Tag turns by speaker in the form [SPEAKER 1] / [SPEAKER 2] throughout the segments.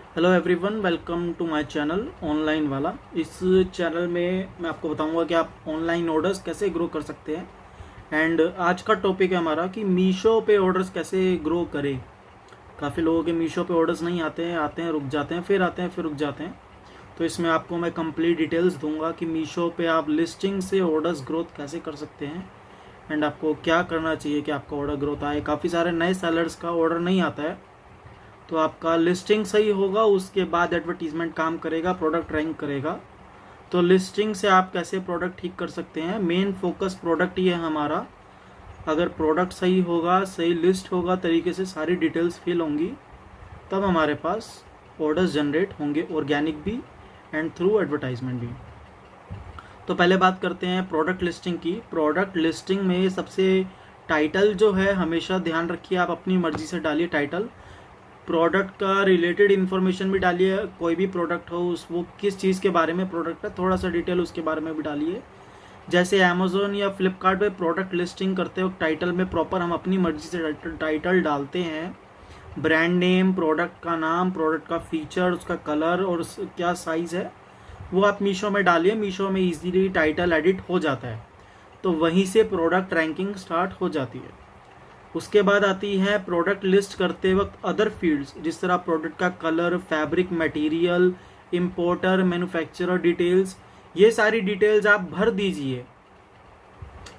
[SPEAKER 1] Hello everyone, welcome to my channel online वाला। इस channel में मैं आपको बताऊंगा कि आप ऑनलाइन ऑर्डर्स कैसे ग्रो कर सकते हैं। एंड आज का टॉपिक है हमारा कि मीशो पे ऑर्डर्स कैसे ग्रो करें। काफ़ी लोगों के मीशो पे ऑर्डर्स नहीं आते हैं रुक जाते हैं, फिर आते हैं फिर रुक जाते हैं। तो इसमें आपको मैं कंप्लीट डिटेल्स दूंगा कि मीशो पे आप लिस्टिंग से ऑर्डर्स ग्रोथ कैसे कर सकते हैं एंड आपको क्या करना चाहिए कि आपका ऑर्डर ग्रोथ आए। काफ़ी सारे नए सेलर्स का ऑर्डर नहीं आता है, तो आपका लिस्टिंग सही होगा, उसके बाद एडवर्टीजमेंट काम करेगा, प्रोडक्ट रैंक करेगा। तो लिस्टिंग से आप कैसे प्रोडक्ट ठीक कर सकते हैं, मेन फोकस प्रोडक्ट ही है हमारा। अगर प्रोडक्ट सही होगा, सही लिस्ट होगा, तरीके से सारी डिटेल्स फिल होंगी, तब हमारे पास ऑर्डर्स जनरेट होंगे, ऑर्गेनिक भी एंड थ्रू एडवर्टाइजमेंट भी। तो पहले बात करते हैं प्रोडक्ट लिस्टिंग की। प्रोडक्ट लिस्टिंग में सबसे टाइटल जो है, हमेशा ध्यान रखिए, आप अपनी मर्जी से डालिए टाइटल। प्रोडक्ट का रिलेटेड इन्फॉर्मेशन भी डालिए, कोई भी प्रोडक्ट हो उस वो किस चीज़ के बारे में प्रोडक्ट है, थोड़ा सा डिटेल उसके बारे में भी डालिए। जैसे अमेज़ोन या फ्लिपकार्ट पे प्रोडक्ट लिस्टिंग करते हो, टाइटल में प्रॉपर हम अपनी मर्जी से टाइटल डालते हैं। ब्रांड नेम, प्रोडक्ट का नाम, प्रोडक्ट का फीचर, उसका कलर और क्या साइज़ है, वो आप मीशो में डालिए। मीशो में इजीली टाइटल एडिट हो जाता है, तो वहीं से प्रोडक्ट रैंकिंग स्टार्ट हो जाती है। उसके बाद आती है प्रोडक्ट लिस्ट करते वक्त अदर फील्ड्स, जिस तरह प्रोडक्ट का colour, fabric, material, importer, manufacturer details. ये सारी डिटेल्स आप भर दीजिए।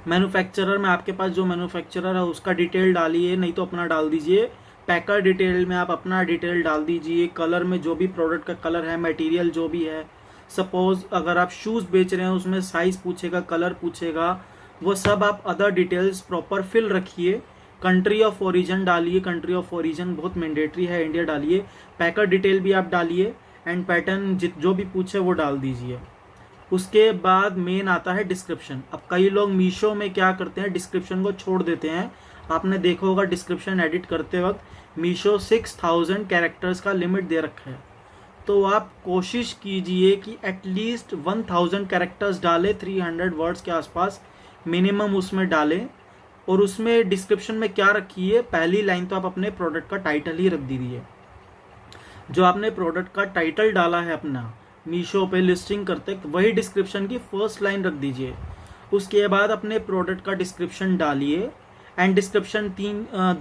[SPEAKER 1] मैन्युफैक्चरर में आपके पास जो मैन्युफैक्चरर है उसका डिटेल डालिए, नहीं तो अपना डाल दीजिए। पैकर डिटेल में आप अपना डिटेल डाल दीजिए। कलर में जो भी प्रोडक्ट का कलर है, मटेरियल जो भी है, सपोज अगर आप शूज़ बेच रहे हैं उसमें साइज़ पूछेगा, कलर पूछेगा, वो सब आप अदर डिटेल्स प्रॉपर फिल रखिए। कंट्री ऑफ ओरिजिन डालिए, कंट्री ऑफ ओरिजिन बहुत मैंडेटरी है, इंडिया डालिए। पैकर डिटेल भी आप डालिए एंड पैटर्न जो भी पूछे वो डाल दीजिए। उसके बाद मेन आता है डिस्क्रिप्शन। अब कई लोग मीशो में क्या करते हैं, डिस्क्रिप्शन को छोड़ देते हैं। आपने देखा होगा डिस्क्रिप्शन एडिट करते वक्त मीशो 6000 कैरेक्टर्स का लिमिट दे रखा है, तो आप कोशिश कीजिए कि एटलीस्ट 1000 कैरेक्टर्स डालें, 300 वर्ड्स के आसपास मिनिमम उसमें डालें। और उसमें डिस्क्रिप्शन में क्या रखिए, पहली लाइन तो आप अपने प्रोडक्ट का टाइटल ही रख दीजिए। जो आपने प्रोडक्ट का टाइटल डाला है अपना मीशो पे लिस्टिंग करते वही डिस्क्रिप्शन की फर्स्ट लाइन रख दीजिए। उसके बाद अपने प्रोडक्ट का डिस्क्रिप्शन डालिए एंड डिस्क्रिप्शन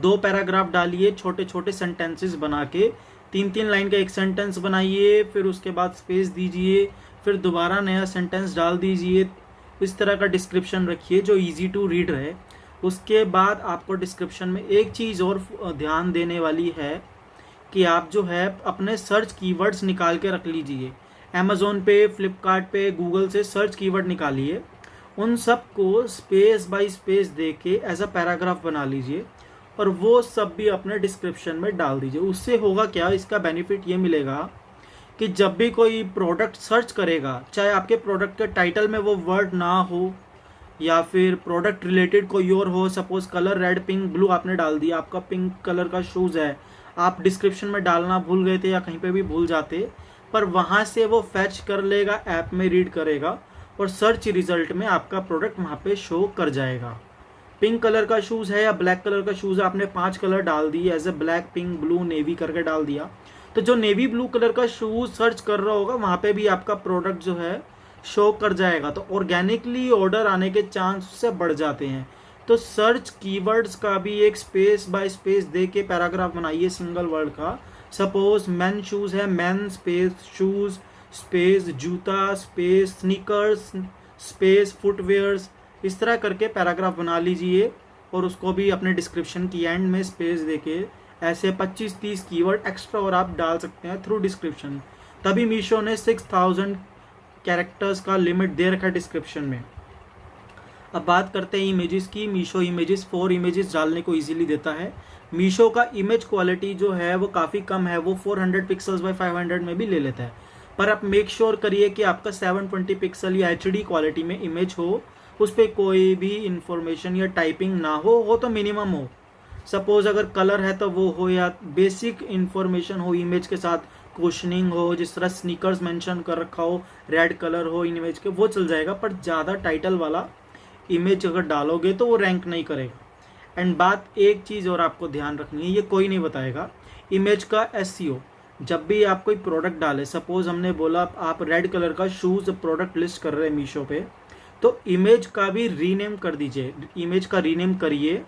[SPEAKER 1] दो पैराग्राफ डालिए, छोटे छोटे सेंटेंसेस बना के। 3-3 लाइन का एक सेंटेंस बनाइए, फिर उसके बाद स्पेस दीजिए, फिर दोबारा नया सेंटेंस डाल दीजिए। इस तरह का डिस्क्रिप्शन रखिए जो इजी टू रीड रहे। उसके बाद आपको डिस्क्रिप्शन में एक चीज़ और ध्यान देने वाली है कि आप जो है अपने सर्च कीवर्ड्स निकाल के रख लीजिए। अमेज़ोन पे, फ्लिपकार्ट पे, गूगल से सर्च कीवर्ड निकालिए, उन सब को स्पेस बाय स्पेस दे के एज अ पैराग्राफ बना लीजिए और वो सब भी अपने डिस्क्रिप्शन में डाल दीजिए। उससे होगा क्या, इसका बेनिफिट ये मिलेगा कि जब भी कोई प्रोडक्ट सर्च करेगा, चाहे आपके प्रोडक्ट के टाइटल में वो वर्ड ना हो या फिर प्रोडक्ट रिलेटेड कोई और हो, suppose colour red, pink, blue आपने डाल दिया, आपका पिंक कलर का शूज़ है, आप डिस्क्रिप्शन में डालना भूल गए थे या कहीं पे भी भूल जाते, पर वहाँ से वो फैच कर लेगा, ऐप में रीड करेगा और सर्च रिजल्ट में आपका प्रोडक्ट वहाँ पे शो कर जाएगा। पिंक कलर का शूज़ है या ब्लैक कलर का शूज़ है, आपने 5 कलर डाल दिए as a black, pink, blue, navy करके डाल दिया, तो जो नेवी ब्लू कलर का शूज़ सर्च कर रहा होगा वहाँ पे भी आपका प्रोडक्ट जो है शो कर जाएगा। तो ऑर्गेनिकली ऑर्डर आने के चांस उससे बढ़ जाते हैं। तो सर्च कीवर्ड्स का भी एक स्पेस बाय स्पेस दे के पैराग्राफ बनाइए सिंगल वर्ड का। सपोज मैन शूज़ है, मैन स्पेस शूज़ स्पेस जूता स्पेस स्नीकर्स स्पेस फुटवेयर्स, इस तरह करके पैराग्राफ बना लीजिए और उसको भी अपने डिस्क्रिप्शन की एंड में स्पेस देके ऐसे 25-30 कीवर्ड एक्स्ट्रा और आप डाल सकते हैं थ्रू डिस्क्रिप्शन। तभी मीशो ने 6000 कैरेक्टर्स का लिमिट दे रखा है डिस्क्रिप्शन में। अब बात करते हैं इमेजेस की। मीशो इमेजेस 4 इमेजेस डालने को इजीली देता है। मीशो का इमेज क्वालिटी जो है वो काफ़ी कम है, वो 400 पिक्सल्स बाय 500 में भी ले लेता है, पर आप मेक श्योर करिए कि आपका 720 पिक्सल या HD क्वालिटी में इमेज हो, उस पर कोई भी इंफॉर्मेशन या टाइपिंग ना हो तो मिनिमम हो। सपोज अगर कलर है तो वो हो, या बेसिक इंफॉर्मेशन हो इमेज के साथ, क्वेश्चनिंग हो, जिस तरह स्नीकर्स मेंशन कर रखा हो, रेड कलर हो इमेज के, वो चल जाएगा। पर ज़्यादा टाइटल वाला इमेज अगर डालोगे तो वो रैंक नहीं करेगा। एंड बात एक चीज़ और आपको ध्यान रखनी है, ये कोई नहीं बताएगा, इमेज का SEO। जब भी आप कोई प्रोडक्ट डालें, सपोज हमने बोला आप रेड कलर का शूज़ प्रोडक्ट लिस्ट कर रहे हैं मीशो पे, तो इमेज का भी रीनेम कर दीजिए, इमेज का रीनेम करिए।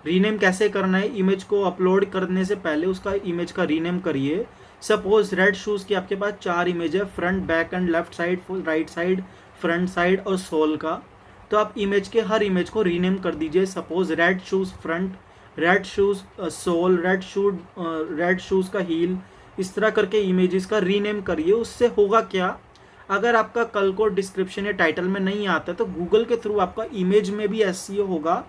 [SPEAKER 1] रीनेम कैसे करना है, इमेज को अपलोड करने से पहले उसका इमेज का रीनेम करिए। सपोज रेड शूज़ की आपके पास 4 इमेज है, front, back and left side, right side, front side और सोल का। तो आप इमेज के हर इमेज को रीनेम कर दीजिए। Suppose red shoes front, red shoes sole, red shoes का हील, इस तरह करके इमेजेस का रीनेम करिए। उससे होगा क्या, अगर आपका कल को डिस्क्रिप्शन या टाइटल में नहीं आता तो गूगल के थ्रू आपका इमेज में भी एसईओ होगा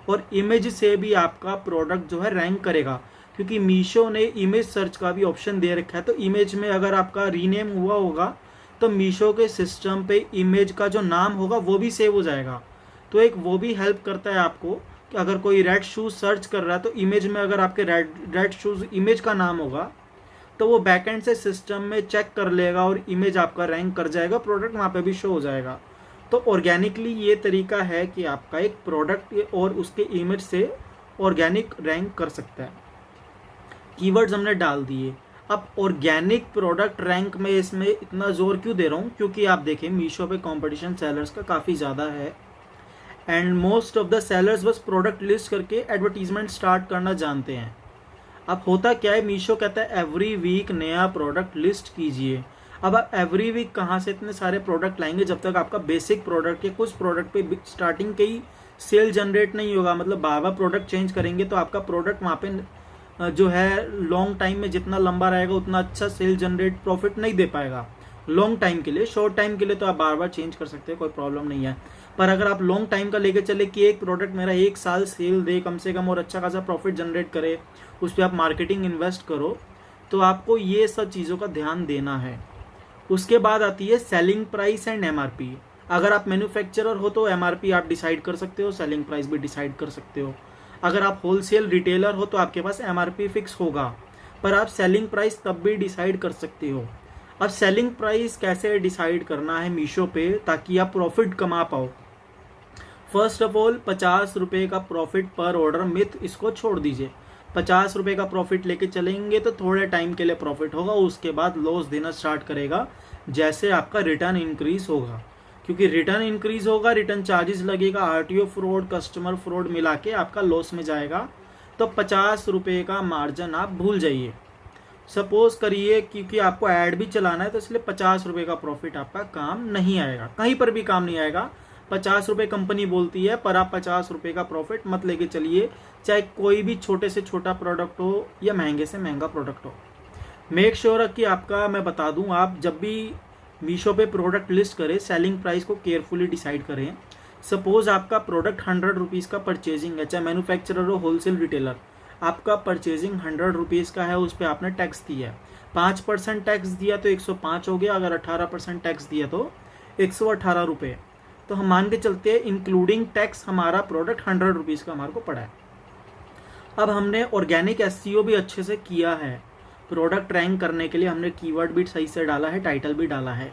[SPEAKER 1] और इमेज से भी आपका प्रोडक्ट जो है रैंक करेगा, क्योंकि मीशो ने इमेज सर्च का भी ऑप्शन दे रखा है। तो इमेज में अगर आपका रीनेम हुआ होगा तो मीशो के सिस्टम पे इमेज का जो नाम होगा वो भी सेव हो जाएगा। तो एक वो भी हेल्प करता है आपको कि अगर कोई रेड शूज़ सर्च कर रहा है तो इमेज में अगर आपके रेड शूज़ इमेज का नाम होगा तो वो बैकएंड से सिस्टम में चेक कर लेगा और इमेज आपका रैंक कर जाएगा, प्रोडक्ट वहाँ पे भी शो हो जाएगा। तो ऑर्गेनिकली ये तरीका है कि आपका एक प्रोडक्ट और उसके इमेज से ऑर्गेनिक रैंक कर सकता है। कीवर्ड्स हमने डाल दिए। अब ऑर्गेनिक प्रोडक्ट रैंक में इसमें इतना जोर क्यों दे रहा हूँ, क्योंकि आप देखें मीशो पे कंपटीशन सेलर्स का काफ़ी ज़्यादा है and most of the sellers बस प्रोडक्ट लिस्ट करके एडवर्टीजमेंट स्टार्ट करना जानते हैं। अब होता क्या है, मीशो कहता है एवरी वीक नया प्रोडक्ट लिस्ट कीजिए। अब आप एवरी वीक कहाँ से इतने सारे प्रोडक्ट लाएंगे जब तक आपका बेसिक प्रोडक्ट या कुछ प्रोडक्ट पे स्टार्टिंग के ही सेल जनरेट नहीं होगा। मतलब बार बार प्रोडक्ट चेंज करेंगे तो आपका प्रोडक्ट वहाँ पे जो है लॉन्ग टाइम में जितना लंबा रहेगा उतना अच्छा सेल जनरेट प्रॉफिट नहीं दे पाएगा लॉन्ग टाइम के लिए। शॉर्ट टाइम के लिए तो आप बार बार चेंज कर सकते हैं, कोई प्रॉब्लम नहीं है। पर अगर आप लॉन्ग टाइम का लेके चले कि एक प्रोडक्ट मेरा 1 साल सेल दे कम से कम और अच्छा खासा प्रॉफिट जनरेट करे, उस पर आप मार्केटिंग इन्वेस्ट करो, तो आपको ये सब चीज़ों का ध्यान देना है। उसके बाद आती है सेलिंग प्राइस एंड एमआरपी। अगर आप मैन्युफैक्चरर हो तो एमआरपी आप डिसाइड कर सकते हो, सेलिंग प्राइस भी डिसाइड कर सकते हो। अगर आप होलसेल रिटेलर हो तो आपके पास एमआरपी फिक्स होगा, पर आप सेलिंग प्राइस तब भी डिसाइड कर सकते हो। अब सेलिंग प्राइस कैसे डिसाइड करना है मीशो पे ताकि आप प्रॉफिट कमा पाओ। फर्स्ट ऑफ ऑल 50 रुपये का प्रॉफिट पर ऑर्डर मिथ इसको छोड़ दीजिए। 50 रुपये का प्रॉफिट लेके चलेंगे तो थोड़े टाइम के लिए प्रॉफिट होगा, उसके बाद लॉस देना स्टार्ट करेगा जैसे आपका रिटर्न इंक्रीज होगा। क्योंकि रिटर्न इंक्रीज होगा, रिटर्न चार्जेस लगेगा, आरटीओ फ्रॉड, कस्टमर फ्रॉड मिला के आपका लॉस में जाएगा। तो 50 रुपये का मार्जिन आप भूल जाइए। सपोज करिए क्योंकि आपको ऐड भी चलाना है तो इसलिए 50 रुपये का प्रॉफिट आपका काम नहीं आएगा, कहीं पर भी काम नहीं आएगा। 50 रुपये कंपनी बोलती है, पर आप 50 रुपये का प्रॉफिट मत लेके चलिए, चाहे कोई भी छोटे से छोटा प्रोडक्ट हो या महंगे से महंगा प्रोडक्ट हो। मेक श्योर कि आपका, मैं बता दूं, आप जब भी मीशो पे प्रोडक्ट लिस्ट करें सेलिंग प्राइस को केयरफुली डिसाइड करें। सपोज आपका प्रोडक्ट 100 रुपीज़ का परचेजिंग है, चाहे मैन्युफैक्चरर हो होलसेल रिटेलर, आपका परचेजिंग 100 रुपीज़ का है, उस पर आपने टैक्स दिया है। 5% टैक्स दिया तो 105 हो गया, अगर 18% टैक्स दिया तो 118 रुपये। तो हम मान के चलते हैं इंक्लूडिंग टैक्स हमारा प्रोडक्ट 100 रुपीज़ का हमारे को पड़ा है। अब हमने ऑर्गेनिक एसईओ भी अच्छे से किया है, प्रोडक्ट रैंक करने के लिए हमने कीवर्ड भी सही से डाला है, टाइटल भी डाला है,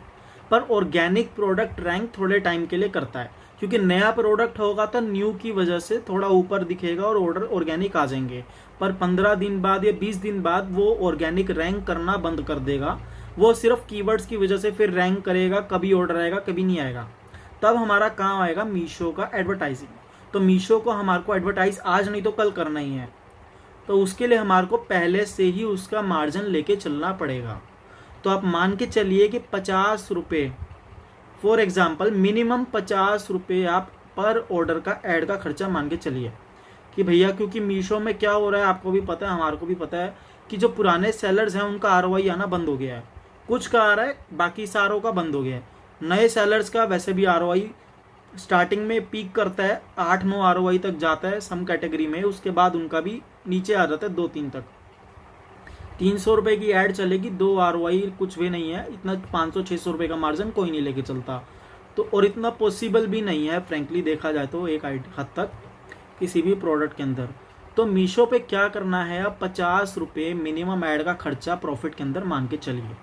[SPEAKER 1] पर ऑर्गेनिक प्रोडक्ट रैंक थोड़े टाइम के लिए करता है, क्योंकि नया प्रोडक्ट होगा तो न्यू की वजह से थोड़ा ऊपर दिखेगा और ऑर्डर ऑर्गेनिक आ जाएंगे। पर 15 दिन बाद या 20 दिन बाद वो ऑर्गेनिक रैंक करना बंद कर देगा। वो सिर्फ कीवर्ड्स की वजह से फिर रैंक करेगा, कभी ऑर्डर आएगा कभी नहीं आएगा। तब हमारा काम आएगा मीशो का एडवर्टाइजिंग। तो मीशो को हमारे को एडवर्टाइज आज नहीं तो कल करना ही है, तो उसके लिए हमारे को पहले से ही उसका मार्जिन लेके चलना पड़ेगा। तो आप मान के चलिए कि 50 रुपये, फॉर एग्जाम्पल मिनिमम 50 रुपये आप पर ऑर्डर का ऐड का खर्चा मान के चलिए कि भैया, क्योंकि मीशो में क्या हो रहा है आपको भी पता है, हमारे को भी पता है कि जो पुराने सेलर्स हैं उनका आरओआई आना बंद हो गया है। कुछ का आ रहा है, बाकी सारों का बंद हो गया है। नए सेलर्स का वैसे भी आरओआई स्टार्टिंग में पीक करता है, 8-9 आरओआई तक जाता है सम कैटेगरी में, उसके बाद उनका भी नीचे आ जाता है 2-3 तक। 300 रुपये की ऐड चलेगी, 2 आरओआई कुछ भी नहीं है, इतना 500-600 रुपये का मार्जिन कोई नहीं लेके चलता। तो और इतना पॉसिबल भी नहीं है फ्रेंकली देखा जाए तो एक हद तक किसी भी प्रोडक्ट के अंदर। तो मीशो पे क्या करना है, अब 50 रुपये मिनिमम ऐड का खर्चा प्रॉफिट के अंदर मान के चलिए।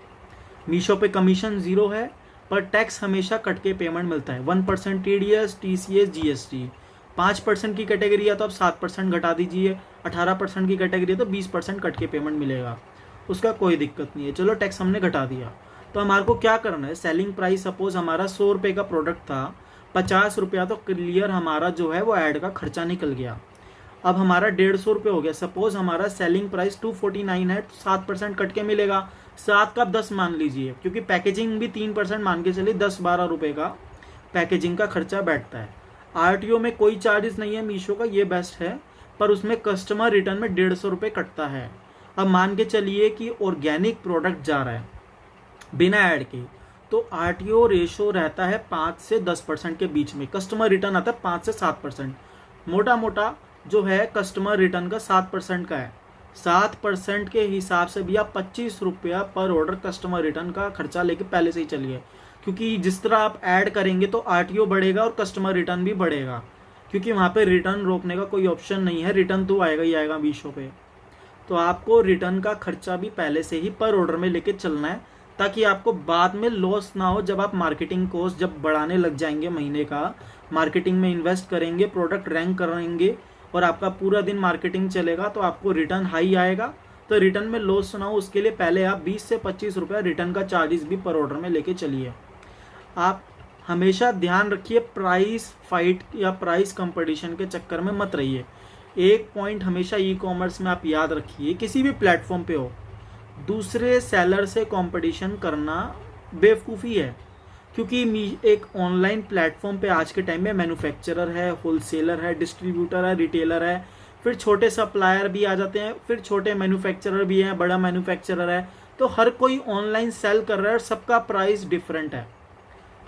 [SPEAKER 1] मीशो पे कमीशन 0 है, पर टैक्स हमेशा कट के पेमेंट मिलता है। 1% टीडीएस, टीसीएस, जीएसटी। 5% की कैटेगरी है तो आप 7% घटा दीजिए, 18% की कैटेगरी है तो 20% कट के पेमेंट मिलेगा। उसका कोई दिक्कत नहीं है, चलो टैक्स हमने घटा दिया। तो हमारे को क्या करना है, सेलिंग प्राइस सपोज हमारा 100 रुपये का प्रोडक्ट था, 50 रुपया तो क्लियर हमारा जो है वो ऐड का खर्चा निकल गया। अब हमारा 150 रुपये हो गया। सपोज हमारा सेलिंग प्राइस 249 है, तो 7% कट के मिलेगा। 7 का 10 मान लीजिए, क्योंकि पैकेजिंग भी 3% मान के चलिए, 10-12 रुपये का पैकेजिंग का खर्चा बैठता है। आरटीओ में कोई चार्जेस नहीं है मीशो का, ये बेस्ट है, पर उसमें कस्टमर रिटर्न में 150 रुपये कटता है। अब मान के चलिए कि ऑर्गेनिक प्रोडक्ट जा रहा है बिना ऐड के, तो आरटीओ रेशो रहता है 5 से 10% के बीच में, कस्टमर रिटर्न आता है 5 से 7%। मोटा मोटा जो है कस्टमर रिटर्न का 7% का है। 7% के हिसाब से भी आप 25 रुपया पर ऑर्डर कस्टमर रिटर्न का खर्चा लेके पहले से ही चलिए, क्योंकि जिस तरह आप ऐड करेंगे तो आरटीओ बढ़ेगा और कस्टमर रिटर्न भी बढ़ेगा, क्योंकि वहाँ पे रिटर्न रोकने का कोई ऑप्शन नहीं है, रिटर्न तो आएगा ही आएगा मीशो पे। तो आपको रिटर्न का खर्चा भी पहले से ही पर ऑर्डर में लेके चलना है, ताकि आपको बाद में लॉस ना हो। जब आप मार्केटिंग कॉस्ट जब बढ़ाने लग जाएंगे, महीने का मार्केटिंग में इन्वेस्ट करेंगे, प्रोडक्ट रैंक करेंगे और आपका पूरा दिन मार्केटिंग चलेगा, तो आपको रिटर्न हाई आएगा। तो रिटर्न में लॉस ना हो उसके लिए पहले आप 20 से 25 रुपया रिटर्न का चार्जेस भी पर ऑर्डर में लेके चलिए। आप हमेशा ध्यान रखिए, प्राइस फाइट या प्राइस कंपटीशन के चक्कर में मत रहिए। एक पॉइंट हमेशा ई कॉमर्स में आप याद रखिए, किसी भी प्लेटफॉर्म पे हो, दूसरे सेलर से कंपटीशन करना बेवकूफ़ी है, क्योंकि एक ऑनलाइन प्लेटफॉर्म पे आज के टाइम में मैन्युफैक्चरर है, होलसेलर है, डिस्ट्रीब्यूटर है, रिटेलर है, फिर छोटे सप्लायर भी आ जाते हैं, फिर छोटे मैन्युफैक्चरर भी हैं, बड़ा मैन्युफैक्चरर है। तो हर कोई ऑनलाइन सेल कर रहा है और सबका प्राइस डिफरेंट है।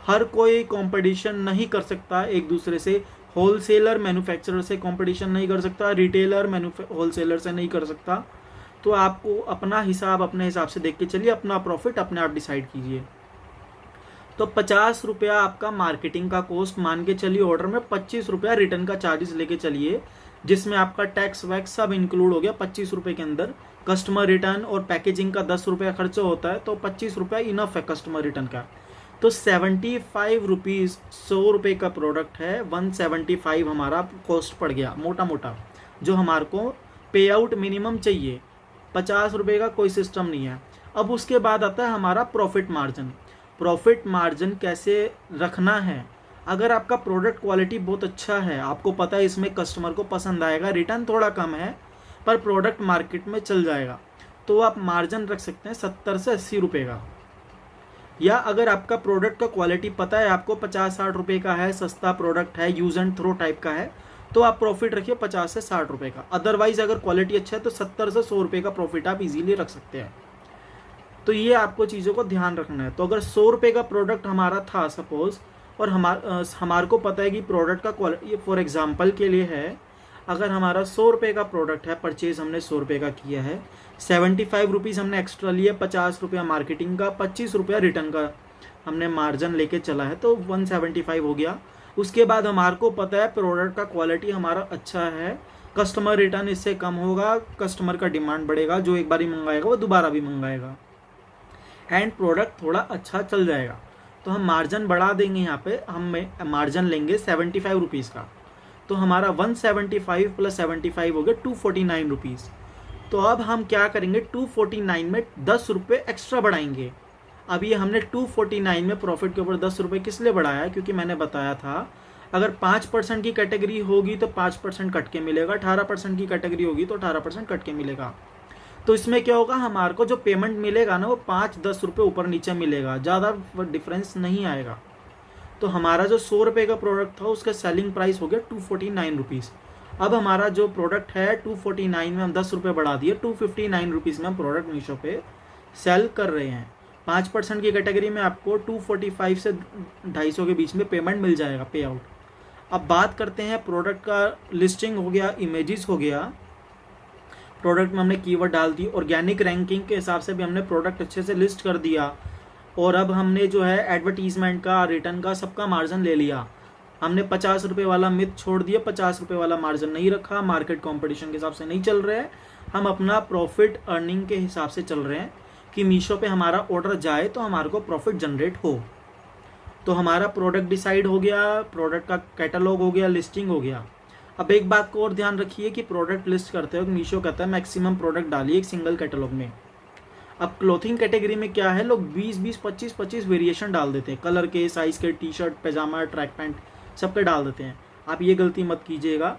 [SPEAKER 1] हर कोई कंपटीशन नहीं कर सकता एक दूसरे से। होलसेलर मैन्युफैक्चरर से कंपटीशन नहीं कर सकता, रिटेलर होलसेलर से नहीं कर सकता। तो आपको अपना हिसाब अपने हिसाब से देख के चलिए, अपना प्रॉफिट अपने आप डिसाइड कीजिए। तो 50 रुपया आपका मार्केटिंग का कॉस्ट मान के चलिए, ऑर्डर में 25 रुपया रिटर्न का चार्जेस लेके चलिए, जिसमें आपका टैक्स वैक्स सब इंक्लूड हो गया 25 रुपये के अंदर। कस्टमर रिटर्न और पैकेजिंग का 10 रुपया खर्चा होता है, तो 25 रुपया इनफ है कस्टमर रिटर्न का। तो 75 रुपीज़, 100 रुपये का प्रोडक्ट है, 175 हमारा कॉस्ट पड़ गया मोटा मोटा, जो हमारे को पे आउट मिनिमम चाहिए। 50 रुपये का कोई सिस्टम नहीं है। अब उसके बाद आता है हमारा प्रॉफिट मार्जिन। प्रॉफिट मार्जिन कैसे रखना है, अगर आपका प्रोडक्ट क्वालिटी बहुत अच्छा है, आपको पता है इसमें कस्टमर को पसंद आएगा, रिटर्न थोड़ा कम है पर प्रोडक्ट मार्केट में चल जाएगा, तो आप मार्जिन रख सकते हैं 70 से 80 रुपये का। या अगर आपका प्रोडक्ट का क्वालिटी पता है आपको 50-60 रुपये का है, सस्ता प्रोडक्ट है, यूज एंड थ्रो टाइप का है, तो आप प्रॉफिट रखिए 50 से 60 रुपये का। अदरवाइज अगर क्वालिटी अच्छा है तो 70 से 100 रुपये का प्रॉफिट आप इजीली रख सकते हैं। तो ये आपको चीज़ों को ध्यान रखना है। तो अगर 100 रुपये का प्रोडक्ट हमारा था सपोज, और हमारे को पता है कि प्रोडक्ट का क्वालिटी, फॉर एग्जांपल के लिए है, अगर हमारा 100 रुपये का प्रोडक्ट है, परचेज हमने 100 रुपये का किया है, 75 रुपीज़ हमने एक्स्ट्रा लिए, 50 रुपया मार्केटिंग का, 25 रुपया रिटर्न का हमने मार्जिन लेके चला है, तो 175 हो गया। उसके बाद हमारे को पता है प्रोडक्ट का क्वालिटी हमारा अच्छा है, कस्टमर रिटर्न इससे कम होगा, कस्टमर का डिमांड बढ़ेगा, जो एक बार ही मंगाएगा वो दोबारा भी मंगाएगा, एंड प्रोडक्ट थोड़ा अच्छा चल जाएगा। तो हम मार्जिन बढ़ा देंगे, यहाँ पे हम मार्जिन लेंगे 75 रुपीज़ का, तो हमारा 175 प्लस 75 हो गया 249 रुपीज़। तो अब हम क्या करेंगे, 249 में 10 रुपये एक्स्ट्रा बढ़ाएंगे। अब ये हमने 249 में प्रॉफिट के ऊपर 10 रुपये किस लिए बढ़ाया, क्योंकि मैंने बताया था अगर 5% की कैटेगरी होगी तो 5% कट के मिलेगा, 18% की कैटेगरी होगी तो 18% कट के मिलेगा। तो इसमें क्या होगा, हमारे को जो पेमेंट मिलेगा ना वो 5-10 रुपये ऊपर नीचे मिलेगा, ज़्यादा डिफरेंस नहीं आएगा। तो हमारा जो 100 रुपये का प्रोडक्ट था उसका सेलिंग प्राइस हो गया 249 रुपीज़। अब हमारा जो प्रोडक्ट है 249 में हम 10 रुपये बढ़ा दिए, 259 रुपीज़ में हम प्रोडक्ट मीशो पे सेल कर रहे हैं। 5% की कैटेगरी में आपको 245 से 250 के बीच में पेमेंट मिल जाएगा, पे आउट। अब बात करते हैं प्रोडक्ट का, लिस्टिंग हो गया, इमेजेस हो गया, प्रोडक्ट में हमने कीवर्ड डाल दी, ऑर्गेनिक रैंकिंग के हिसाब से भी हमने प्रोडक्ट अच्छे से लिस्ट कर दिया, और अब हमने जो है एडवर्टीजमेंट का, रिटर्न का, सबका मार्जिन ले लिया। हमने 50 रुपये वाला मिथ छोड़ दिया, 50 रुपये वाला मार्जिन नहीं रखा, मार्केट कंपटीशन के हिसाब से नहीं चल रहे हैं, हम अपना प्रॉफिट अर्निंग के हिसाब से चल रहे हैं कि मीशो पे हमारा ऑर्डर जाए तो हमारे को प्रॉफिट जनरेट हो। तो हमारा प्रोडक्ट डिसाइड हो गया, प्रोडक्ट का कैटलॉग हो गया, लिस्टिंग हो गया। अब एक बात को और ध्यान रखिए कि प्रोडक्ट लिस्ट करते वक्त मीशो कहता है मैक्सिमम प्रोडक्ट डालिए एक सिंगल कैटलॉग में। अब क्लोथिंग कैटेगरी में क्या है, लोग 20-20, 25-25 वेरिएशन डाल देते हैं, कलर के, साइज़ के, टी शर्ट, पैजामा, ट्रैक पैंट सबके डाल देते हैं। आप ये गलती मत कीजिएगा।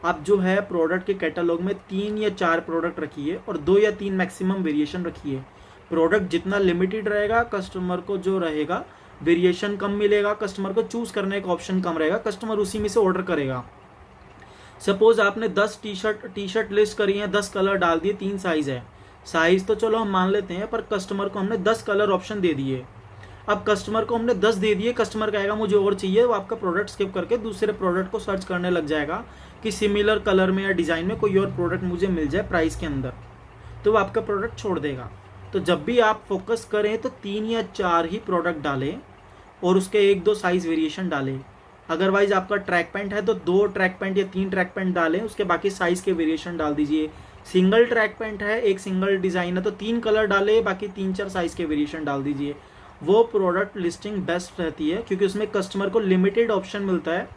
[SPEAKER 1] आप जो है प्रोडक्ट के कैटलॉग में 3 या 4 प्रोडक्ट रखिए और 2 या 3 मैक्सिमम वेरिएशन रखिए। प्रोडक्ट जितना लिमिटेड रहेगा, कस्टमर को जो रहेगा वेरिएशन कम मिलेगा, कस्टमर को चूज़ करने का ऑप्शन कम रहेगा, कस्टमर उसी में से ऑर्डर करेगा। सपोज आपने 10 टी शर्ट लिस्ट करी है, 10 कलर डाल दिए, 3 साइज़ है, साइज़ तो चलो हम मान लेते हैं, पर कस्टमर को हमने 10 कलर ऑप्शन दे दिए। अब कस्टमर को हमने 10 दे दिए, कस्टमर कहेगा मुझे और चाहिए, वो आपका प्रोडक्ट स्किप करके दूसरे प्रोडक्ट को सर्च करने लग जाएगा कि सिमिलर कलर में या डिज़ाइन में कोई और प्रोडक्ट मुझे मिल जाए प्राइस के अंदर, तो वो आपका प्रोडक्ट छोड़ देगा। तो जब भी आप फोकस करें तो 3 या 4 ही प्रोडक्ट डालें और उसके 1-2 साइज़ वेरिएशन डालें। अदरवाइज आपका ट्रैक पैंट है तो 2 ट्रैक पैंट या 3 ट्रैक पैंट डालें, उसके बाकी साइज़ के वेरिएशन डाल दीजिए। सिंगल ट्रैक पैंट है, एक सिंगल डिज़ाइन है तो 3 कलर डालें, बाकी 3-4 साइज़ के वेरिएशन डाल दीजिए। वो प्रोडक्ट लिस्टिंग बेस्ट रहती है क्योंकि उसमें कस्टमर को लिमिटेड ऑप्शन मिलता है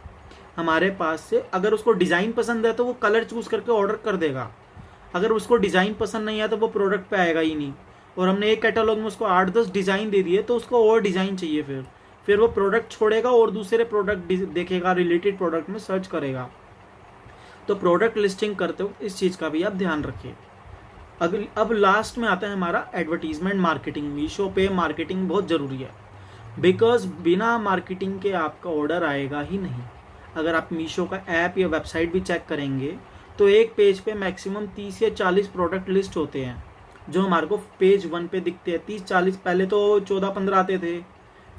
[SPEAKER 1] हमारे पास से। अगर उसको डिज़ाइन पसंद है तो वो कलर चूज़ करके ऑर्डर कर देगा, अगर उसको डिज़ाइन पसंद नहीं है तो वो प्रोडक्ट पे आएगा ही नहीं। और हमने एक कैटलॉग में उसको 8-10 डिज़ाइन दे दिए तो उसको और डिज़ाइन चाहिए, फिर वो प्रोडक्ट छोड़ेगा और दूसरे प्रोडक्ट देखेगा, रिलेटेड प्रोडक्ट में सर्च करेगा। तो प्रोडक्ट लिस्टिंग करते वक्त इस चीज़ का भी आप ध्यान रखिए। अब लास्ट में आता है हमारा एडवर्टीजमेंट मार्केटिंग। मीशो पे मार्केटिंग बहुत ज़रूरी है, बिकॉज बिना मार्केटिंग के आपका ऑर्डर आएगा ही नहीं। अगर आप मीशो का ऐप या वेबसाइट भी चेक करेंगे तो एक पेज पे मैक्सिमम 30 या 40 प्रोडक्ट लिस्ट होते हैं जो हमारे को पेज 1 पे दिखते हैं। 30-40, पहले तो 14-15 आते थे,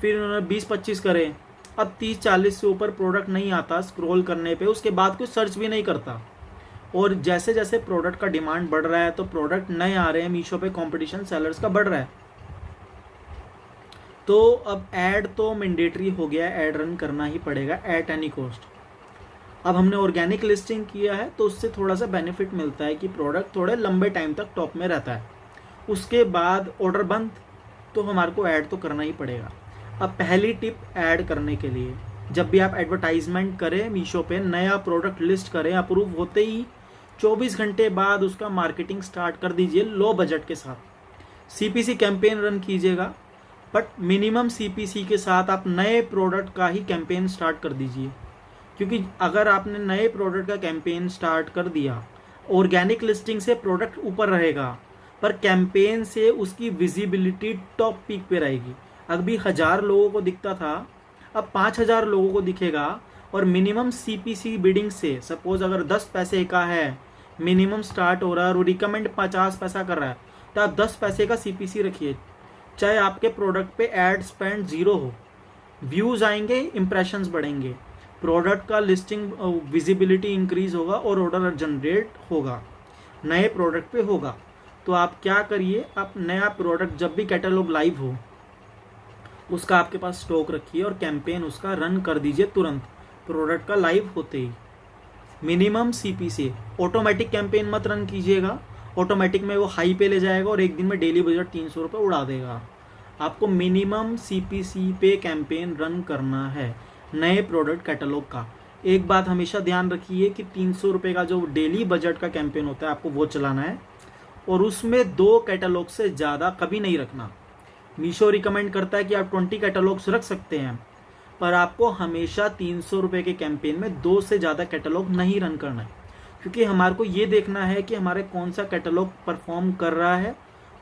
[SPEAKER 1] फिर उन्होंने 20-25 करे, अब 30-40 से ऊपर प्रोडक्ट नहीं आता स्क्रॉल करने पे, उसके बाद कोई सर्च भी नहीं करता। और जैसे जैसे प्रोडक्ट का डिमांड बढ़ रहा है तो प्रोडक्ट नए आ रहे हैं मीशो पे, कंपटीशन सेलर्स का बढ़ रहा है, तो अब ऐड तो मैंडेटरी हो गया है, ऐड रन करना ही पड़ेगा एट एनी कॉस्ट। अब हमने ऑर्गेनिक लिस्टिंग किया है तो उससे थोड़ा सा बेनिफिट मिलता है कि प्रोडक्ट थोड़े लंबे टाइम तक टॉप में रहता है। उसके बाद ऑर्डर बंद, तो हमारे को ऐड तो करना ही पड़ेगा। अब पहली टिप ऐड करने के लिए, जब भी आप एडवर्टाइजमेंट करें मीशो पे, नया प्रोडक्ट लिस्ट करें, अप्रूव होते ही 24 घंटे बाद उसका मार्केटिंग स्टार्ट कर दीजिए लो बजट के साथ। सीपीसी कैंपेन रन कीजिएगा, बट मिनिमम सीपीसी के साथ आप नए प्रोडक्ट का ही कैंपेन स्टार्ट कर दीजिए। क्योंकि अगर आपने नए प्रोडक्ट का कैंपेन स्टार्ट कर दिया, ऑर्गेनिक लिस्टिंग से प्रोडक्ट ऊपर रहेगा पर कैंपेन से उसकी विजिबिलिटी टॉप पीक पे रहेगी। अभी 1000 लोगों को दिखता था, अब 5000 लोगों को दिखेगा। और मिनिमम सीपीसी बिडिंग से, सपोज अगर 10 पैसे का है मिनिमम स्टार्ट हो रहा है और रिकमेंड 50 पैसा कर रहा है, तो आप 10 पैसे का सीपीसी रखिए। चाहे आपके प्रोडक्ट पे एड स्पेंड 0 हो, व्यूज़ आएंगे, इंप्रेशंस बढ़ेंगे, प्रोडक्ट का लिस्टिंग विजिबिलिटी इंक्रीज होगा और ऑर्डर जनरेट होगा, नए प्रोडक्ट पे होगा। तो आप क्या करिए, आप नया प्रोडक्ट जब भी कैटलॉग लाइव हो उसका आपके पास स्टॉक रखिए और कैंपेन उसका रन कर दीजिए तुरंत प्रोडक्ट का लाइव होते ही। मिनिमम सीपीसी, ऑटोमेटिक कैंपेन मत रन कीजिएगा, ऑटोमेटिक में वो हाई पे ले जाएगा और एक दिन में डेली बजट 300 रुपये उड़ा देगा। आपको मिनिमम सीपीसी पे कैंपेन रन करना है नए प्रोडक्ट कैटलॉग का। एक बात हमेशा ध्यान रखिए कि 300 रुपये का जो डेली बजट का कैंपेन होता है आपको वो चलाना है और उसमें 2 कैटलॉग से ज़्यादा कभी नहीं रखना। मीशो रिकमेंड करता है कि आप 20 कैटलॉग्स रख सकते हैं, पर आपको हमेशा 300 रुपये के कैंपेन में 2 से ज़्यादा कैटलॉग नहीं रन करना है, क्योंकि हमारे को ये देखना है कि हमारे कौन सा कैटलॉग परफॉर्म कर रहा है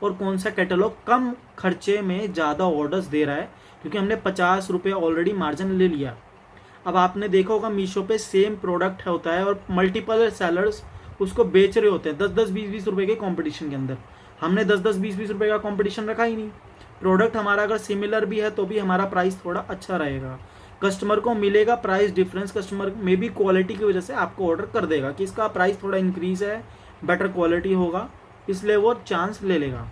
[SPEAKER 1] और कौन सा कैटलॉग कम खर्चे में ज़्यादा ऑर्डर्स दे रहा है। क्योंकि हमने 50 रुपये ऑलरेडी मार्जिन ले लिया। अब आपने देखा होगा मीशो पे सेम प्रोडक्ट होता है और मल्टीपल सेलर्स उसको बेच रहे होते हैं 10-10, 20-20 रुपये के कंपटीशन के अंदर। हमने 10-10, 20-20 रुपये का कंपटीशन रखा ही नहीं। प्रोडक्ट हमारा अगर सिमिलर भी है तो भी हमारा प्राइस थोड़ा अच्छा रहेगा, कस्टमर को मिलेगा प्राइस डिफरेंस, कस्टमर मे भी क्वालिटी की वजह से आपको ऑर्डर कर देगा कि इसका प्राइस थोड़ा इंक्रीज है, बेटर क्वालिटी होगा, इसलिए वो चांस ले लेगा।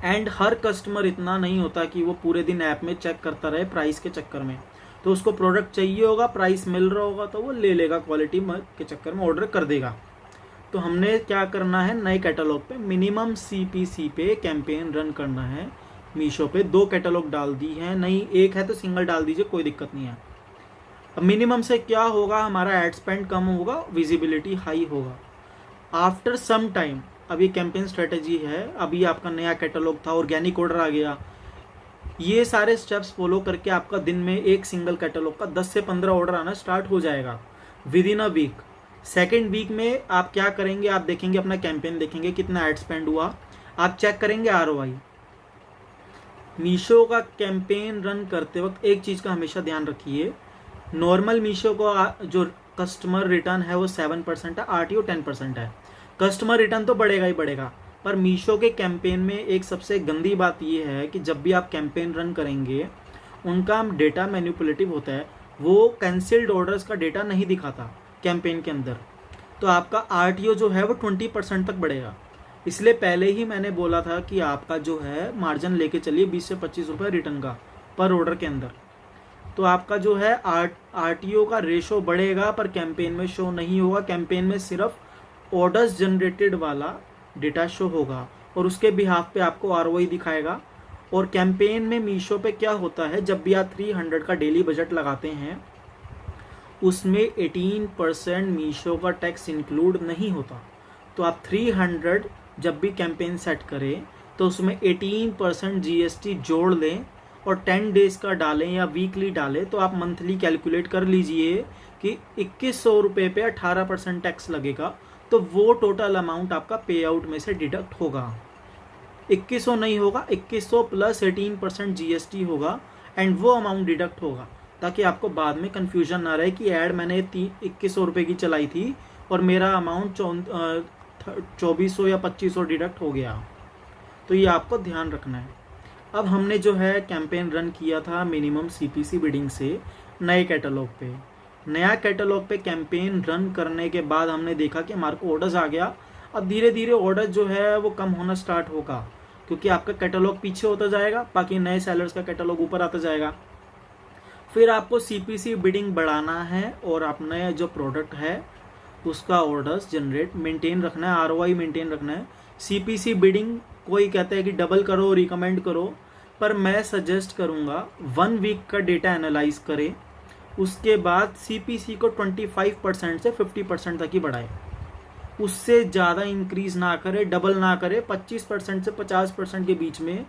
[SPEAKER 1] एंड हर कस्टमर इतना नहीं होता कि वो पूरे दिन ऐप में चेक करता रहे प्राइस के चक्कर में, तो उसको प्रोडक्ट चाहिए होगा, प्राइस मिल रहा होगा तो वो ले लेगा, क्वालिटी के चक्कर में ऑर्डर कर देगा। तो हमने क्या करना है, नए कैटलॉग पे मिनिमम सीपीसी पे कैंपेन रन करना है। मीशो पे 2 कैटलॉग डाल दी है, नहीं एक है तो सिंगल डाल दीजिए, कोई दिक्कत नहीं है। अब मिनिमम से क्या होगा, हमारा एड स्पेंड कम होगा, विजिबिलिटी हाई होगा। आफ्टर सम टाइम अब ये कैंपेन स्ट्रेटजी है, अभी आपका नया कैटलॉग था, ऑर्गेनिक ऑर्डर आ गया, ये सारे स्टेप्स फॉलो करके आपका दिन में एक सिंगल कैटलॉग का 10 से 15 ऑर्डर आना स्टार्ट हो जाएगा within a week. Second week में आप क्या करेंगे, आप देखेंगे अपना कैंपेन, देखेंगे कितना एड स्पेंड हुआ, आप चेक करेंगे ROI। मीशो का कैंपेन रन करते वक्त एक चीज़ का हमेशा ध्यान रखिए, नॉर्मल मीशो को जो कस्टमर रिटर्न है वो 7% है, RTO 10% है। कस्टमर रिटर्न तो बढ़ेगा ही बढ़ेगा, पर मीशो के कैंपेन में एक सबसे गंदी बात ये है कि जब भी आप कैंपेन रन करेंगे उनका डेटा मैनिपुलेटिव होता है, वो कैंसिल्ड ऑर्डर्स का डेटा नहीं दिखाता कैंपेन के अंदर, तो आपका RTO जो है वो 20% तक बढ़ेगा। इसलिए पहले ही मैंने बोला था कि आपका जो है मार्जिन लेके चलिए 20 से 25 रुपये रिटर्न का पर ऑर्डर के अंदर, तो आपका जो है RTO का रेशो बढ़ेगा, पर कैंपेन में शो नहीं होगा। कैंपेन में सिर्फ ऑर्डर्स जनरेटेड वाला डेटा शो होगा और उसके बिहाफ पे आपको ROI दिखाएगा। और कैंपेन में मीशो पे क्या होता है, जब भी आप 300 का डेली बजट लगाते हैं उसमें 18% मीशो का टैक्स इंक्लूड नहीं होता, तो आप 300 जब भी कैंपेन सेट करें तो उसमें 18% GST जोड़ लें और 10 डेज का डालें या वीकली डालें, तो आप मंथली कैलकुलेट कर लीजिए कि 2100 रुपये पे 18% टैक्स लगेगा, तो वो टोटल अमाउंट आपका पे आउट में से डिडक्ट होगा। 2100 नहीं होगा, 2100 प्लस 18% GST होगा एंड वो अमाउंट डिडक्ट होगा, ताकि आपको बाद में कन्फ्यूजन ना रहे कि ऐड मैंने 2100 रुपये की चलाई थी और मेरा अमाउंट 2400 या 2500 डिडक्ट हो गया। तो ये आपको ध्यान रखना है। अब हमने जो है कैंपेन रन किया था मिनिमम CPC बिडिंग से नए कैटलॉग पे। नया कैटलॉग पे कैंपेन रन करने के बाद हमने देखा कि हमारे को ऑर्डर्स आ गया। अब धीरे धीरे ऑर्डर जो है वो कम होना स्टार्ट होगा, क्योंकि आपका कैटलॉग पीछे होता जाएगा, बाकी नए सेलर्स का कैटलॉग ऊपर आता जाएगा। फिर आपको CPC बिडिंग बढ़ाना है और अपने जो प्रोडक्ट है उसका ऑर्डर्स जनरेट मेंटेन रखना है, ROI मेंटेन रखना है। CPC बिडिंग कोई कहता है कि डबल करो, रिकमेंड करो, पर मैं सजेस्ट करूँगा 1 वीक का डेटा एनालाइज करें, उसके बाद CPC को 25% से 50% तक ही बढ़ाए, उससे ज़्यादा इंक्रीज ना करे, डबल ना करे। 25% से 50% के बीच में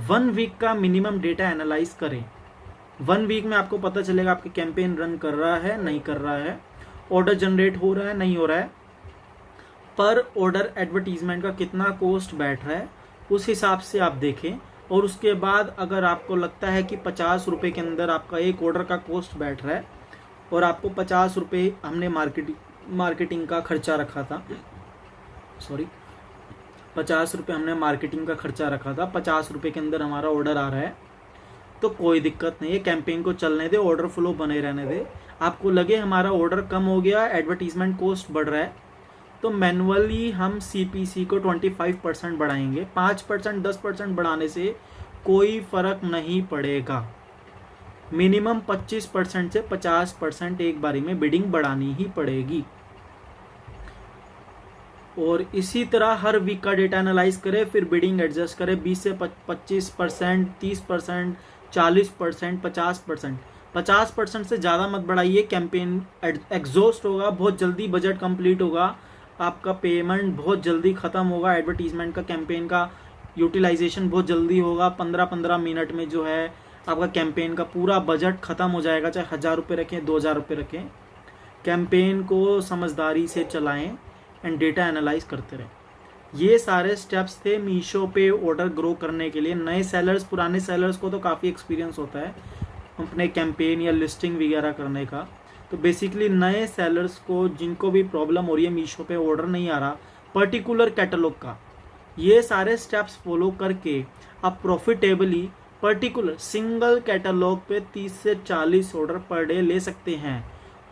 [SPEAKER 1] 1 वीक का मिनिमम डेटा एनालाइज करें। 1 वीक में आपको पता चलेगा आपके कैंपेन रन कर रहा है नहीं कर रहा है, ऑर्डर जनरेट हो रहा है नहीं हो रहा है, पर ऑर्डर एडवर्टीजमेंट का कितना कॉस्ट बैठ रहा है, उस हिसाब से आप देखें। और उसके बाद अगर आपको लगता है कि 50 रुपये के अंदर आपका एक ऑर्डर का कॉस्ट बैठ रहा है और आपको 50 रुपये हमने मार्केटिंग का खर्चा रखा था, 50 रुपये हमने मार्केटिंग का खर्चा रखा था, 50 रुपये के अंदर हमारा ऑर्डर आ रहा है, तो कोई दिक्कत नहीं है, कैंपेन को चलने दे, ऑर्डर फ्लो बने रहने दे। आपको लगे हमारा ऑर्डर कम हो गया, एडवर्टीजमेंट कॉस्ट बढ़ रहा है, तो मैनुअली हम CPC को 25% बढ़ाएंगे। 5% 10% बढ़ाने से कोई फर्क नहीं पड़ेगा। मिनिमम 25% से 50% एक बारी में बिडिंग बढ़ानी ही पड़ेगी। और इसी तरह हर वीक का डेटा एनालाइज करें, फिर बिडिंग एडजस्ट करें। 20 से 25%, 30%, 40%, 50%। 50% से ज़्यादा मत बढ़ाइए, कैंपेन एग्जॉस्ट होगा, बहुत जल्दी बजट कंप्लीट होगा, आपका पेमेंट बहुत जल्दी ख़त्म होगा, एडवर्टीजमेंट का कैंपेन का यूटिलाइजेशन बहुत जल्दी होगा। 15-15 मिनट में जो है आपका कैंपेन का पूरा बजट ख़त्म हो जाएगा, चाहे 1000 रुपये रखें, 2000 रुपये रखें। कैंपेन को समझदारी से चलाएं एंड डेटा एनालाइज करते रहें। ये सारे स्टेप्स थे मीशो पे ऑर्डर ग्रो करने के लिए। नए सेलर्स, पुराने सेलर्स को तो काफ़ी एक्सपीरियंस होता है अपने कैंपेन या लिस्टिंग वगैरह करने का, तो बेसिकली नए सेलर्स को जिनको भी प्रॉब्लम हो रही है मीशो पे ऑर्डर नहीं आ रहा पर्टिकुलर कैटलॉग का, ये सारे स्टेप्स फॉलो करके आप प्रॉफिटेबली पर्टिकुलर सिंगल कैटलॉग पे 30 से 40 ऑर्डर पर डे ले सकते हैं।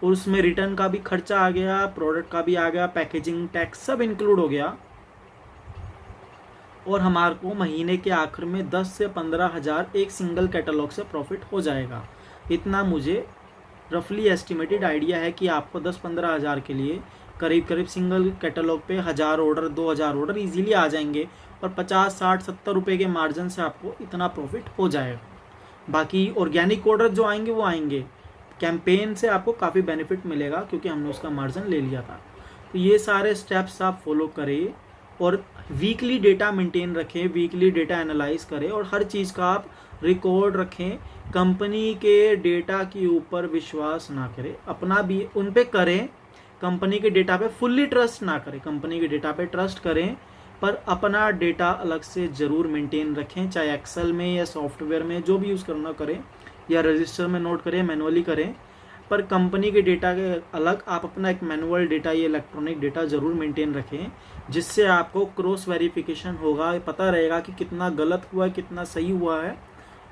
[SPEAKER 1] और उसमें रिटर्न का भी खर्चा आ गया, प्रोडक्ट का भी आ गया, पैकेजिंग टैक्स सब इंक्लूड हो गया, और हमारे को महीने के आखिर में 10 से 15 हज़ार एक सिंगल कैटलॉग से प्रॉफिट हो जाएगा। इतना मुझे रफली एस्टिमेटेड आइडिया है कि आपको 10-15 हज़ार के लिए करीब करीब सिंगल कैटलॉग पे 1000 ऑर्डर, 2000 ऑर्डर इजीली आ जाएंगे, और 50, 60, 70 रुपये के मार्जिन से आपको इतना प्रॉफिट हो जाएगा। बाकी ऑर्गेनिक ऑर्डर जो आएंगे वो आएंगे, कैंपेन से आपको काफ़ी बेनिफिट मिलेगा क्योंकि हमने उसका मार्जिन ले लिया था। तो ये सारे स्टेप्स आप फॉलो करें और वीकली डेटा मेंटेन रखें, वीकली डेटा एनालाइज करें और हर चीज़ का आप रिकॉर्ड रखें। कंपनी के डेटा के ऊपर विश्वास ना करें, अपना भी उन पे करें, कंपनी के डेटा पे फुल्ली ट्रस्ट ना करें, कंपनी के डेटा पे ट्रस्ट करें, पर अपना डेटा अलग से ज़रूर मेंटेन रखें, चाहे एक्सेल में या सॉफ्टवेयर में जो भी यूज़ करना करें, या रजिस्टर में नोट करें, मैनुअली करें, पर कंपनी के डेटा के अलग आप अपना एक मैनुअल डेटा या इलेक्ट्रॉनिक डेटा ज़रूर मेंटेन रखें, जिससे आपको क्रॉस वेरिफिकेशन होगा, पता रहेगा कि कितना गलत हुआ है, कितना सही हुआ है,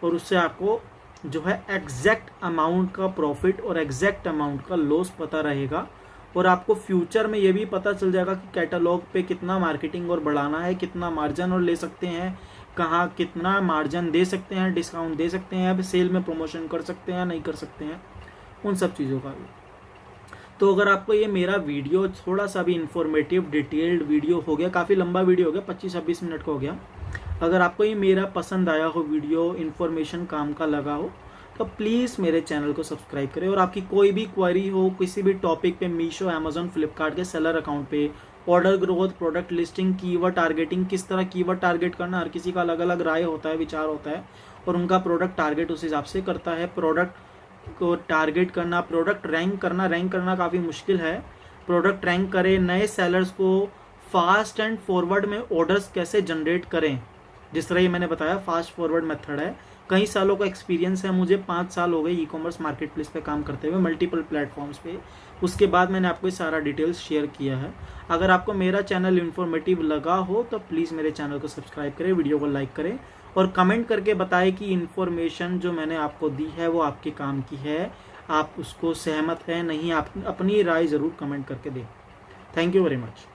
[SPEAKER 1] और उससे आपको जो है एग्जैक्ट अमाउंट का प्रॉफिट और एग्जैक्ट अमाउंट का लॉस पता रहेगा। और आपको फ्यूचर में ये भी पता चल जाएगा कि कैटलॉग पे कितना मार्केटिंग और बढ़ाना है, कितना मार्जिन और ले सकते हैं, कहाँ कितना मार्जिन दे सकते हैं, डिस्काउंट दे सकते हैं, अब सेल में प्रमोशन कर सकते हैं, नहीं कर सकते हैं, उन सब चीज़ों का भी। तो अगर आपको ये मेरा वीडियो थोड़ा सा भी इंफॉर्मेटिव डिटेल्ड वीडियो हो गया, काफ़ी लंबा वीडियो हो गया, 25-26 मिनट का हो गया, अगर आपको ये मेरा पसंद आया हो वीडियो, इन्फॉर्मेशन काम का लगा हो, तो प्लीज़ मेरे चैनल को सब्सक्राइब करें। और आपकी कोई भी क्वेरी हो किसी भी टॉपिक पे, मीशो, अमेजोन, फ्लिपकार्ट के सेलर अकाउंट पे, order growth, product listing, keyword targeting, किस तरह कीवर्ड टारगेट करना, हर किसी का अलग अलग राय होता है, विचार होता है, और उनका प्रोडक्ट टारगेट उस हिसाब से करता है। प्रोडक्ट को टारगेट करना, प्रोडक्ट रैंक करना काफ़ी मुश्किल है। प्रोडक्ट रैंक करें, नए सेलर्स को फास्ट एंड फॉरवर्ड में ऑर्डर्स कैसे जनरेट करें, जिस तरह ये मैंने बताया फास्ट फॉरवर्ड मेथड है। कई सालों का एक्सपीरियंस है मुझे, 5 साल हो गए ई कॉमर्स मार्केट प्लेस पे काम करते हुए, मल्टीपल प्लेटफॉर्म्स पे। उसके बाद मैंने आपको ये सारा डिटेल्स शेयर किया है। अगर आपको मेरा चैनल इन्फॉर्मेटिव लगा हो तो प्लीज़ मेरे चैनल को सब्सक्राइब करें, वीडियो को लाइक करें और कमेंट करके बताएं कि इन्फॉर्मेशन जो मैंने आपको दी है वो आपके काम की है, आप उसको सहमत हैं नहीं, आप अपनी राय ज़रूर कमेंट करके दें। Thank you very much.